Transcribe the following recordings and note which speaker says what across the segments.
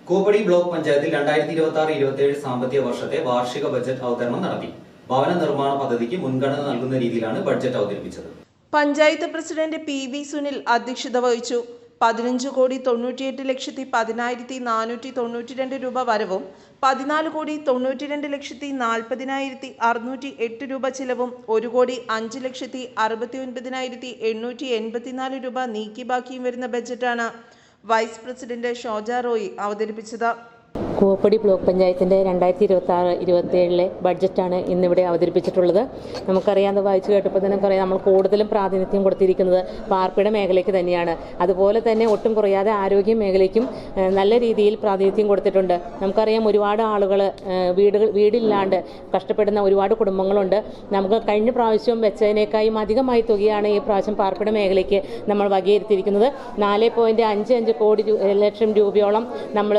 Speaker 1: കൂപ്പടി block പഞ്ചായത്തിൽ 2026-27 സാമ്പത്തിക വർഷത്തെ വാർഷിക ബജറ്റ് അവതരണം നടത്തി. ഭവന നിർമ്മാണ പദ്ധതിക്ക് മുൻഗണന നൽകുന്ന രീതിയിലാണ് ബഡ്ജറ്റ് അവതരിപ്പിച്ചത്.
Speaker 2: പഞ്ചായത്ത് പ്രസിഡന്റ് PV സുനിൽ അധ്യക്ഷത വഹിച്ചു. 15,98,10,492 രൂപ വരവും 14,92,40,608 രൂപ ചിലവും 1,05,69,884 രൂപ നീക്കി ബാക്കിയും വരുന്ന ബജറ്റാണ് വൈസ് പ്രസിഡന്റ് ഷോജ റോയി അവതരിപ്പിച്ചത്.
Speaker 3: കൂപ്പടി ബ്ലോക്ക് പഞ്ചായത്തിൻ്റെ 2026-27 ബഡ്ജറ്റാണ് ഇന്നിവിടെ അവതരിപ്പിച്ചിട്ടുള്ളത്. നമുക്കറിയാം, അത് വായിച്ചു കേട്ടപ്പോൾ തന്നെ നമുക്കറിയാം, നമ്മൾ കൂടുതലും പ്രാതിനിധ്യം കൊടുത്തിരിക്കുന്നത് പാർപ്പിട മേഖലയ്ക്ക് തന്നെയാണ്. അതുപോലെ തന്നെ ഒട്ടും കുറയാതെ ആരോഗ്യ മേഖലയ്ക്കും നല്ല രീതിയിൽ പ്രാതിനിധ്യം കൊടുത്തിട്ടുണ്ട്. നമുക്കറിയാം, ഒരുപാട് ആളുകൾ വീടില്ലാണ്ട് കഷ്ടപ്പെടുന്ന ഒരുപാട് കുടുംബങ്ങളുണ്ട്. നമുക്ക് കഴിഞ്ഞ പ്രാവശ്യം വെച്ചതിനേക്കാളും അധികമായി തുകയാണ് ഈ പ്രാവശ്യം പാർപ്പിട മേഖലയ്ക്ക് നമ്മൾ വകയിരുത്തിയിരിക്കുന്നത്. 4.55 ലക്ഷം രൂപയോളം നമ്മൾ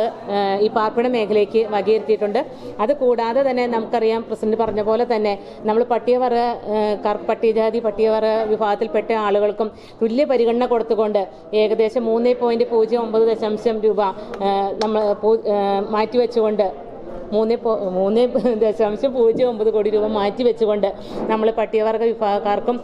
Speaker 3: ഈ പാർപ്പിട മേഖലയ്ക്ക് വകയിരുത്തിയിട്ടുണ്ട്. അതുകൂടാതെ തന്നെ നമുക്കറിയാം, പ്രസിഡന്റ് പറഞ്ഞ പോലെ തന്നെ നമ്മൾ പട്ടികജാതി പട്ടികവർഗ വിഭാഗത്തിൽപ്പെട്ട ആളുകൾക്കും തുല്യ പരിഗണന കൊടുത്തുകൊണ്ട് ഏകദേശം 3.09 രൂപ നമ്മൾ മാറ്റിവെച്ചുകൊണ്ട് 3.09 കോടി രൂപ മാറ്റിവെച്ചുകൊണ്ട് നമ്മൾ പട്ടികവർഗ വിഭാഗക്കാർക്കും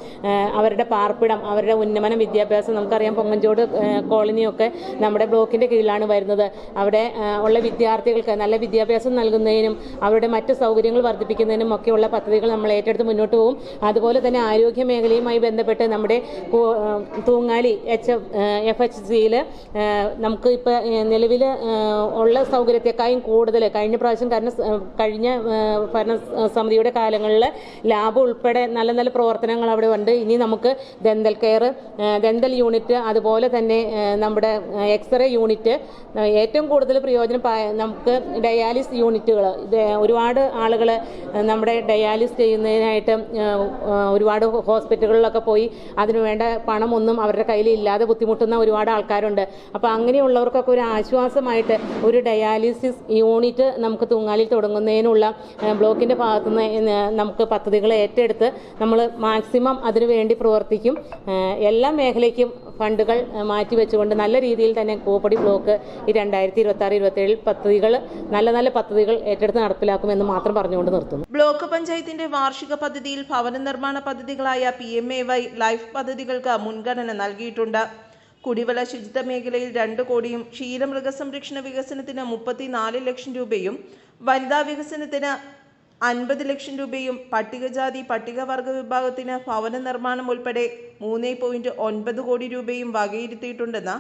Speaker 3: അവരുടെ പാർപ്പിടം, അവരുടെ ഉന്നമന വിദ്യാഭ്യാസം, നമുക്കറിയാം പൊങ്ങഞ്ചോട് കോളനിയൊക്കെ നമ്മുടെ ബ്ലോക്കിൻ്റെ കീഴിലാണ് വരുന്നത്. അവിടെ ഉള്ള വിദ്യാർത്ഥികൾക്ക് നല്ല വിദ്യാഭ്യാസം നൽകുന്നതിനും അവരുടെ മറ്റ് സൗകര്യങ്ങൾ വർദ്ധിപ്പിക്കുന്നതിനും ഒക്കെയുള്ള പദ്ധതികൾ നമ്മൾ ഏറ്റെടുത്ത് മുന്നോട്ട് പോകും. അതുപോലെ തന്നെ ആരോഗ്യ മേഖലയുമായി ബന്ധപ്പെട്ട് നമ്മുടെ തൂങ്ങാലി FHCയിൽ നമുക്ക് ഇപ്പോൾ നിലവിൽ ഉള്ള സൗകര്യത്തെക്കാളും കൂടുതൽ കഴിഞ്ഞ പ്രാവശ്യം, കാരണം കഴിഞ്ഞ ഭരണസമിതിയുടെ കാലങ്ങളിൽ ലാബ് ഉൾപ്പെടെ നല്ല നല്ല പ്രവർത്തനങ്ങൾ അവിടെ ഉണ്ട്. ഇനി നമുക്ക് ദന്തൽ കെയർ, ദന്തൽ യൂണിറ്റ്, അതുപോലെ തന്നെ നമ്മുടെ എക്സ്റേ യൂണിറ്റ്, ഏറ്റവും കൂടുതൽ പ്രയോജനം നമുക്ക് ഡയാലിസ് യൂണിറ്റുകൾ. ഒരുപാട് ആളുകൾ നമ്മുടെ ഡയാലിസ് ചെയ്യുന്നതിനായിട്ട് ഒരുപാട് ഹോസ്പിറ്റലുകളിലൊക്കെ പോയി അതിനുവേണ്ട പണമൊന്നും അവരുടെ കയ്യിൽ ഇല്ലാതെ ബുദ്ധിമുട്ടുന്ന ഒരുപാട് ആൾക്കാരുണ്ട്. അപ്പോൾ അങ്ങനെയുള്ളവർക്കൊക്കെ ഒരു ആശ്വാസമായിട്ട് ഒരു ഡയാലിസിസ് യൂണിറ്റ് നമുക്ക് തൂങ്ങാലിൽ തുടങ്ങുന്നതിനുള്ള ബ്ലോക്കിൻ്റെ ഭാഗത്തുനിന്ന് നമുക്ക് പദ്ധതികൾ ഏറ്റെടുത്ത് നമ്മൾ മാക്സിമം അതിനു വേണ്ടി പ്രവർത്തിക്കും. എല്ലാ മേഖലയ്ക്കും ഫണ്ടുകൾ മാറ്റിവെച്ചുകൊണ്ട് നല്ല രീതിയിൽ തന്നെ കൂപ്പടി ബ്ലോക്ക് ഈ 2026-27 പദ്ധതികൾ, നല്ല നല്ല പദ്ധതികൾ ഏറ്റെടുത്ത് നടപ്പിലാക്കുമെന്ന് മാത്രം പറഞ്ഞുകൊണ്ട് നിർത്തുന്നു.
Speaker 2: ബ്ലോക്ക് പഞ്ചായത്തിന്റെ വാർഷിക പദ്ധതിയിൽ ഭവന നിർമ്മാണ പദ്ധതികളായ PMAY ലൈഫ് പദ്ധതികൾക്ക് മുൻഗണന നൽകിയിട്ടുണ്ട്. കുടിവെള്ള ശുചിത്വ മേഖലയിൽ 2 കോടിയും ക്ഷീരമൃഗസംരക്ഷണ വികസനത്തിന് 34 ലക്ഷം രൂപയും വനിതാ വികസനത്തിന് 50 ലക്ഷം രൂപയും പട്ടികജാതി പട്ടികവർഗ വിഭാഗത്തിന് ഭവന നിർമ്മാണം ഉൾപ്പെടെ 3.9 കോടി രൂപയും വകയിരുത്തിയിട്ടുണ്ടെന്ന്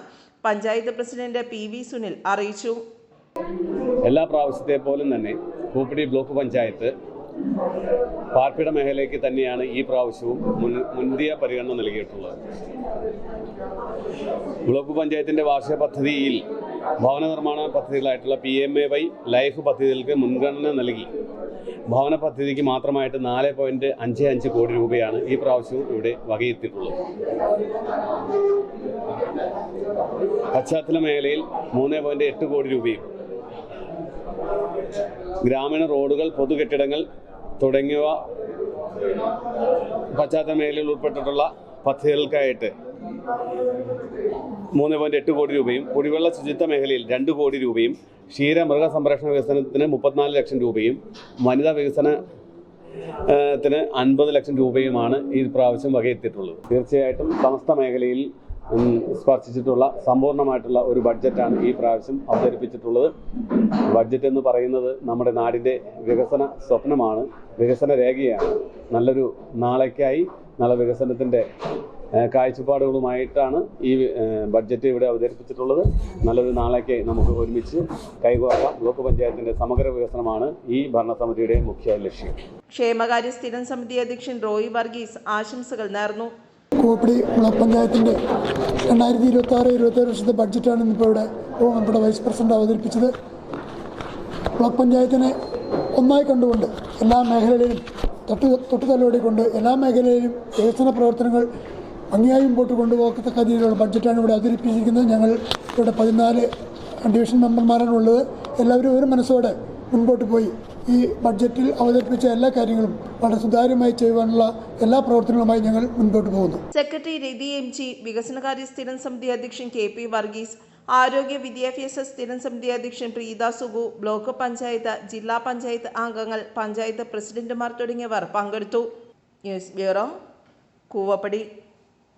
Speaker 2: പഞ്ചായത്ത് പ്രസിഡന്റ് PV സുനിൽ അറിയിച്ചു.
Speaker 4: എല്ലാ പ്രാവശ്യത്തെ പോലും തന്നെ കൂപ്പടി ബ്ലോക്ക് പഞ്ചായത്ത് പാർപ്പിട മേഖലയ്ക്ക് തന്നെയാണ് ഈ പ്രാവശ്യവും മുന്തിയ പരിഗണന നൽകിയിട്ടുള്ളത്. ബ്ലോക്ക് പഞ്ചായത്തിൻ്റെ വാർഷിക പദ്ധതിയിൽ ഭവന നിർമ്മാണ പദ്ധതികളായിട്ടുള്ള PMAY ലൈഫ് പദ്ധതികൾക്ക് മുൻഗണന നൽകി ഭവന പദ്ധതിക്ക് മാത്രമായിട്ട് 4.55 കോടി രൂപയാണ് ഈ പ്രാവശ്യവും ഇവിടെ വകയിരുത്തിയിട്ടുള്ളത്. പശ്ചാത്തല മേഖലയിൽ 3.8 കോടി രൂപയും ഗ്രാമീണ റോഡുകൾ, പൊതുകെട്ടിടങ്ങൾ തുടങ്ങിയവ പശ്ചാത്തല മേഖലയിൽ ഉൾപ്പെട്ടിട്ടുള്ള പദ്ധതികൾക്കായിട്ട് 3.8 കോടി രൂപയും, കുടിവെള്ള ശുചിത്വ മേഖലയിൽ 2 കോടി രൂപയും, ക്ഷീരമൃഗസംരക്ഷണ വികസനത്തിന് 34 ലക്ഷം രൂപയും, വനിതാ വികസനത്തിന് 50 ലക്ഷം രൂപയുമാണ് ഈ പ്രാവശ്യം വകയെത്തിയിട്ടുള്ളത്. തീർച്ചയായിട്ടും സമസ്ത മേഖലയിൽ സ്പർശിച്ചിട്ടുള്ള സമ്പൂർണ്ണമായിട്ടുള്ള ഒരു ബഡ്ജറ്റാണ് ഈ പ്രാവശ്യം അവതരിപ്പിച്ചിട്ടുള്ളത്. ബഡ്ജറ്റ് എന്ന് പറയുന്നത് നമ്മുടെ നാടിൻ്റെ വികസന സ്വപ്നമാണ്, വികസന രേഖയാണ്. നല്ലൊരു നാളേക്കായി നല്ല വികസനത്തിൻ്റെ കാഴ്ചപ്പാടുകളുമായിട്ടാണ് ഈ ബഡ്ജറ്റ് ഇവിടെ അവതരിപ്പിച്ചിട്ടുള്ളത്. നല്ലൊരു നാളേക്കായി നമുക്ക് ഒരുമിച്ച് കൈകോർക്കാം. ബ്ലോക്ക് പഞ്ചായത്തിൻ്റെ സമഗ്ര വികസനമാണ് ഈ ഭരണസമിതിയുടെ മുഖ്യ ലക്ഷ്യം.
Speaker 2: ക്ഷേമകാര്യ സ്ഥിരം സമിതി അധ്യക്ഷൻ റോയി വർഗീസ് ആശംസകൾ നേർന്നു.
Speaker 5: കൂപ്പടി ബ്ലോക്ക് പഞ്ചായത്തിൻ്റെ 2026-27 വർഷത്തെ ബഡ്ജറ്റാണ് ഇന്നിപ്പോൾ ഇവിടെ വൈസ് പ്രസിഡന്റ് അവതരിപ്പിച്ചത്. ബ്ലോക്ക് പഞ്ചായത്തിനെ ഒന്നായി കണ്ടുകൊണ്ട് എല്ലാ മേഖലയിലും തൊട്ടുതലോടിക്കൊണ്ട് എല്ലാ മേഖലയിലും വികസന പ്രവർത്തനങ്ങൾ ഭംഗിയായി മുമ്പോട്ട് കൊണ്ടുപോകത്തക്ക രീതിയിലുള്ള ബഡ്ജറ്റാണ് ഇവിടെ അവതരിപ്പിച്ചിരിക്കുന്നത്. ഞങ്ങൾ ഇവിടെ 14 ഡിവിഷൻ മെമ്പർമാരാണ് ഉള്ളത്. എല്ലാവരും ഒരു മനസ്സോടെ മുൻപോട്ട് പോയി ഈ ബഡ്ജറ്റിൽ അവതരിപ്പിച്ച എല്ലാ കാര്യങ്ങളും വളരെ സുതാര്യമായി ചെയ്യുവാനുള്ള എല്ലാ പ്രവർത്തനങ്ങളുമായി ഞങ്ങൾ മുൻപോട്ട് പോകുന്നു.
Speaker 2: സെക്രട്ടറി രതി MG, വികസനകാര്യ സ്ഥിരം സമിതി അധ്യക്ഷൻ KP വർഗീസ്, ആരോഗ്യ വിദ്യാഭ്യാസ സ്ഥിരം സമിതി അധ്യക്ഷൻ പ്രീത സുഗു, ബ്ലോക്ക് പഞ്ചായത്ത്, ജില്ലാ പഞ്ചായത്ത് അംഗങ്ങൾ, പഞ്ചായത്ത് പ്രസിഡന്റുമാർ തുടങ്ങിയവർ പങ്കെടുത്തു. News bureau, Koovappady.